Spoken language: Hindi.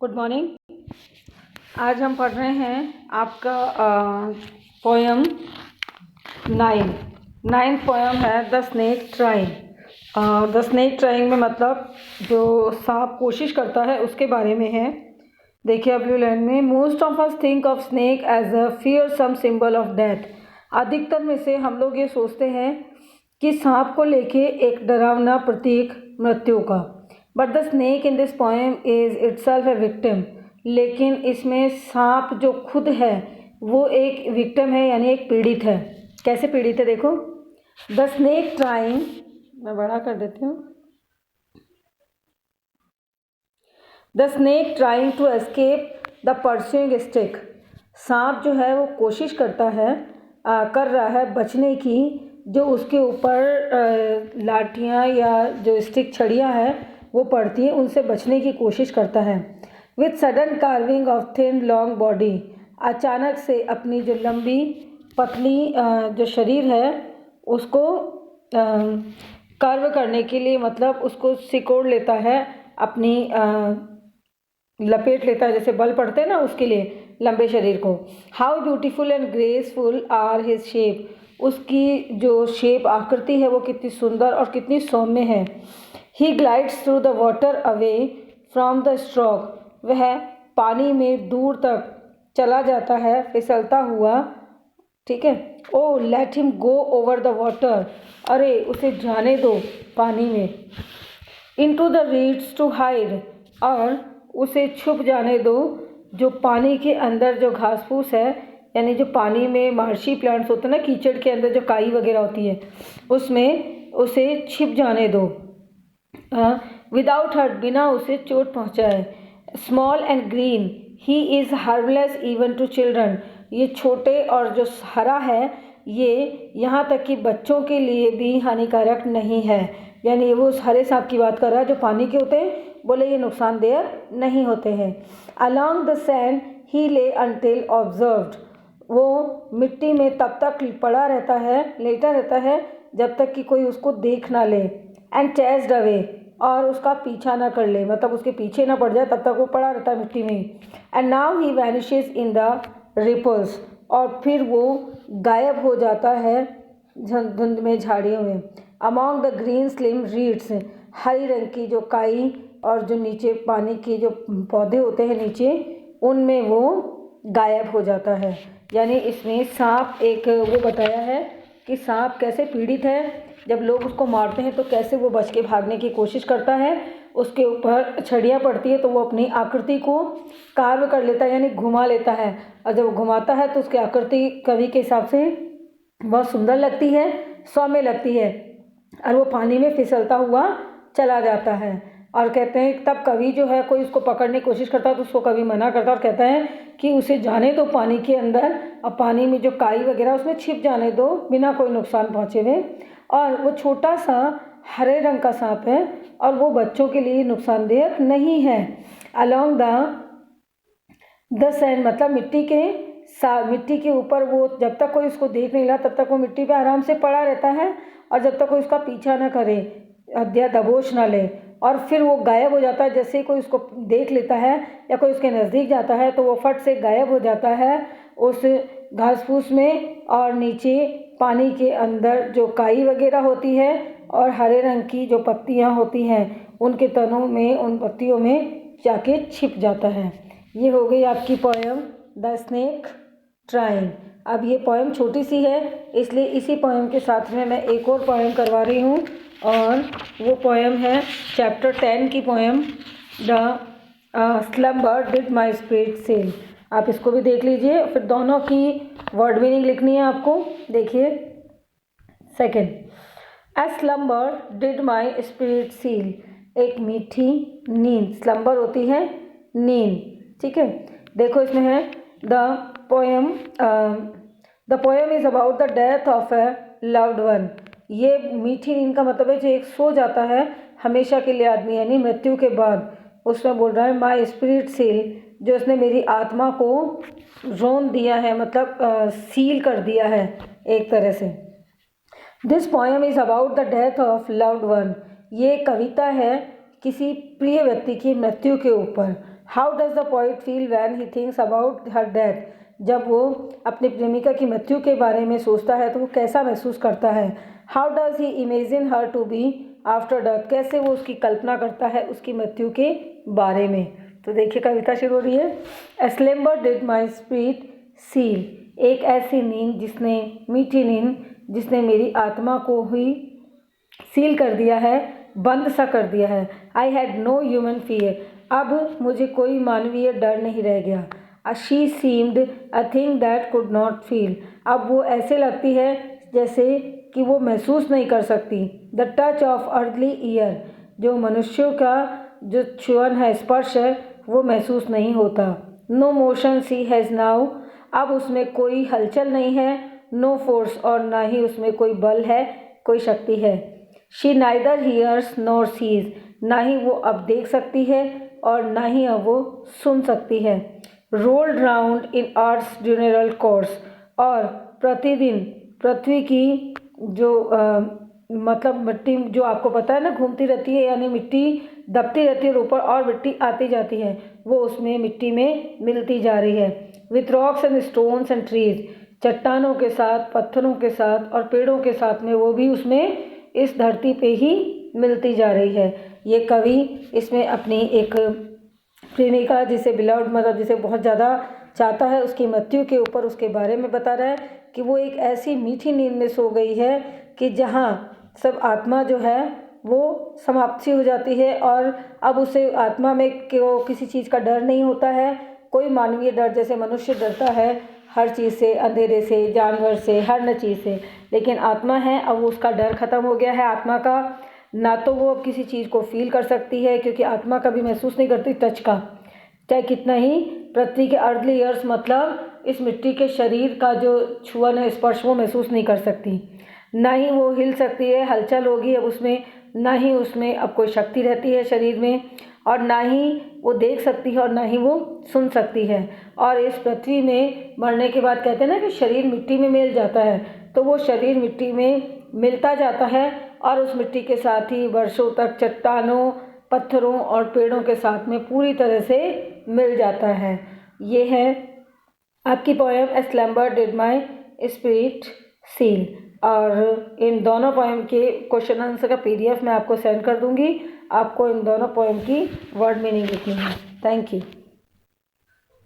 Good morning. आज हम पढ़ रहे हैं आपका पोएम 9 पोएम है the snake trying. The snake trying में मतलब जो सांप कोशिश करता है उसके बारे में है। देखिए अब ब्लू लाइन में, most of us think of snake as a fearsome symbol of death. अधिकतर में से हम लोग ये सोचते हैं कि सांप को लेके एक डरावना प्रतीक मृत्यु का। But the snake in this poem is itself a victim. लेकिन इसमें सांप जो खुद है वो एक विक्टिम है, यानी एक पीड़ित है। कैसे पीड़ित है देखो। द स्नेक ट्राइंग, मैं बड़ा कर देती हूँ। The snake trying to escape the pursuing stick. सांप जो है वो कोशिश करता है कर रहा है बचने की, जो उसके ऊपर लाठियाँ या जो स्टिक छड़ियाँ हैं वो पड़ती है, उनसे बचने की कोशिश करता है। With sudden carving of thin long body, अचानक से अपनी जो लंबी पतली जो शरीर है उसको कर्व करने के लिए, मतलब उसको सिकोड़ लेता है, अपनी लपेट लेता है, जैसे बल पड़ते हैं ना उसके लिए लंबे शरीर को। How beautiful and graceful are his shape. उसकी जो शेप आकृति है वो कितनी सुंदर और कितनी सौम्य है। He glides through the water away from the stroke. वह पानी में दूर तक चला जाता है फिसलता हुआ, ठीक है। Oh let him go over the water, अरे उसे जाने दो पानी में। Into the reeds to hide, और उसे छुप जाने दो जो पानी के अंदर जो घास फूस है, यानी जो पानी में मार्शी प्लांट्स होते हैं ना, कीचड़ के अंदर जो काई वगैरह होती है उसमें उसे छिप जाने दो विदाउट हर्ट, बिना उसे चोट पहुँचाए। Small and green he is harmless even to children. ये छोटे और जो हरा है ये यहाँ तक कि बच्चों के लिए भी हानिकारक नहीं है। यानी वो उस हरे सांप की बात कर रहा है जो पानी के होते हैं, बोले ये नुकसानदेह नहीं होते हैं। अलॉन्ग द सैंड ही ले अनटिल ऑब्जर्व्ड। वो मिट्टी में तब तक पड़ा रहता है, लेटा रहता है जब तक कि कोई उसको देख ना ले। एंड चेस्ड अवे, और उसका पीछा ना कर ले, मतलब उसके पीछे ना पड़ जाए, तब तक वो पड़ा रहता है मिट्टी में। And now he vanishes in the ripples, और फिर वो गायब हो जाता है धुंध में, झाड़ियों में। Among the green slim reeds, हरी रंग की जो काई और जो नीचे पानी के जो पौधे होते हैं नीचे, उनमें वो गायब हो जाता है। यानी इसमें सांप एक वो बताया है कि सांप कैसे पीड़ित है, जब लोग उसको मारते हैं तो कैसे वो बच के भागने की कोशिश करता है। उसके ऊपर छड़ियाँ पड़ती है तो वो अपनी आकृति को कार्व कर लेता है, यानी घुमा लेता है, और जब घुमाता है तो उसकी आकृति कवि के हिसाब से बहुत सुंदर लगती है, सौम्य लगती है, और वो पानी में फिसलता हुआ चला जाता है। और कहते हैं तब कवि जो है कोई उसको पकड़ने की कोशिश करता है तो उसको कवि मना करता है और कहता है कि उसे जाने दो पानी के अंदर, और पानी में जो काई वगैरह उसमें छिप जाने दो बिना कोई नुकसान पहुँचे हुए। और वो छोटा सा हरे रंग का सांप है और वो बच्चों के लिए नुकसानदेह नहीं है। अलॉन्ग द सैंड, मतलब मिट्टी के ऊपर वो जब तक कोई उसको देख नहीं ला तब तक वो मिट्टी पे आराम से पड़ा रहता है, और जब तक कोई उसका पीछा ना करे या दबोच ना ले, और फिर वो गायब हो जाता है। जैसे ही कोई उसको देख लेता है या कोई उसके नज़दीक जाता है तो वो फट से गायब हो जाता है उस घास फूस में, और नीचे पानी के अंदर जो काई वगैरह होती है और हरे रंग की जो पत्तियाँ होती हैं उनके तनों में, उन पत्तियों में जाके छिप जाता है। ये हो गई आपकी पोएम द स्नेक ट्राइंग। अब ये पोएम छोटी सी है, इसलिए इसी पोएम के साथ में मैं एक और पोएम करवा रही हूँ, और वो पोएम है चैप्टर 10 की poem the slumber did my spirit seal. आप इसको भी देख लीजिए, फिर दोनों की वर्ड मीनिंग लिखनी है आपको। देखिए second, A slumber did my spirit seal. एक मीठी नींद, स्लम्बर होती है नींद, ठीक है। देखो इसमें है the poem is about the death of A loved one. ये मीठी नींद का मतलब है जो एक सो जाता है हमेशा के लिए आदमी, यानी मृत्यु के बाद। उसमें बोल रहा है माई स्पिरिट सील, जो उसने मेरी आत्मा को रोन दिया है, मतलब सील कर दिया है एक तरह से। This poem is about the death of loved one. ये कविता है किसी प्रिय व्यक्ति की मृत्यु के ऊपर। How does the poet feel when he thinks about her death, जब वो अपनी प्रेमिका की मृत्यु के बारे में सोचता है तो वो कैसा महसूस करता है। How does he imagine her to be after death, कैसे वो उसकी कल्पना करता है उसकी मृत्यु के बारे में। तो देखिए कविता शुरू हो रही है। ए स्लेम्बर डिड माई स्पिरिट सील, एक ऐसी नींद जिसने, मीठी नींद जिसने मेरी आत्मा को ही सील कर दिया है, बंद सा कर दिया है। I had no human fear, अब मुझे कोई मानवीय डर नहीं रह गया। She seemed a thing that could not feel, अब वो ऐसे लगती है जैसे कि वो महसूस नहीं कर सकती। The touch of early year, जो मनुष्यों का जो छुअन है, स्पर्श है, वो महसूस नहीं होता। No motion she has now, अब उसमें कोई हलचल नहीं है। नो फोर्स, और ना ही उसमें कोई बल है, कोई शक्ति है। She neither hears nor sees, ना ही वो अब देख सकती है और ना ही अब वो सुन सकती है। Rolled round in earth's diurnal course, और प्रतिदिन पृथ्वी की जो मतलब मिट्टी जो आपको पता है ना घूमती रहती है, यानी मिट्टी दबती रहती है और ऊपर और मिट्टी आती जाती है, वो उसमें मिट्टी में मिलती जा रही है। With rocks and stones and trees, चट्टानों के साथ, पत्थरों के साथ और पेड़ों के साथ में वो भी उसमें इस धरती पे ही मिलती जा रही है। ये कवि इसमें अपनी एक प्रेमिका जिसे बिलव्ड, मतलब जिसे बहुत ज़्यादा चाहता है, उसकी मृत्यु के ऊपर उसके बारे में बता रहा है कि वो एक ऐसी मीठी नींद में सो गई है कि जहाँ सब आत्मा जो है वो समाप्ति हो जाती है और अब उसे आत्मा में किसी चीज़ का डर नहीं होता है, कोई मानवीय डर, जैसे मनुष्य डरता है हर चीज़ से, अंधेरे से, जानवर से, हर न चीज़ से, लेकिन आत्मा है अब उसका डर ख़त्म हो गया है। आत्मा का ना तो वो अब किसी चीज़ को फील कर सकती है, क्योंकि आत्मा कभी महसूस नहीं करती टच का, चाहे कितना ही पृथ्वी के अर्ली ईयर्स, मतलब इस मिट्टी के शरीर का जो छुअन है, स्पर्श, वो महसूस नहीं कर सकती। ना ही वो हिल सकती है, हलचल होगी अब उसमें, ना ही उसमें अब कोई शक्ति रहती है शरीर में, और ना ही वो देख सकती है और ना ही वो सुन सकती है। और इस पृथ्वी में मरने के बाद कहते हैं ना कि शरीर मिट्टी में मिल जाता है, तो वो शरीर मिट्टी में मिलता जाता है और उस मिट्टी के साथ ही वर्षों तक चट्टानों, पत्थरों और पेड़ों के साथ में पूरी तरह से मिल जाता है। ये है आपकी poem A slumber did my spirit seal. और इन दोनों पोएम के क्वेश्चन आंसर का PDF मैं आपको सेंड कर दूंगी। आपको इन दोनों पोएम की वर्ड मीनिंग लिखनी है। Thank you.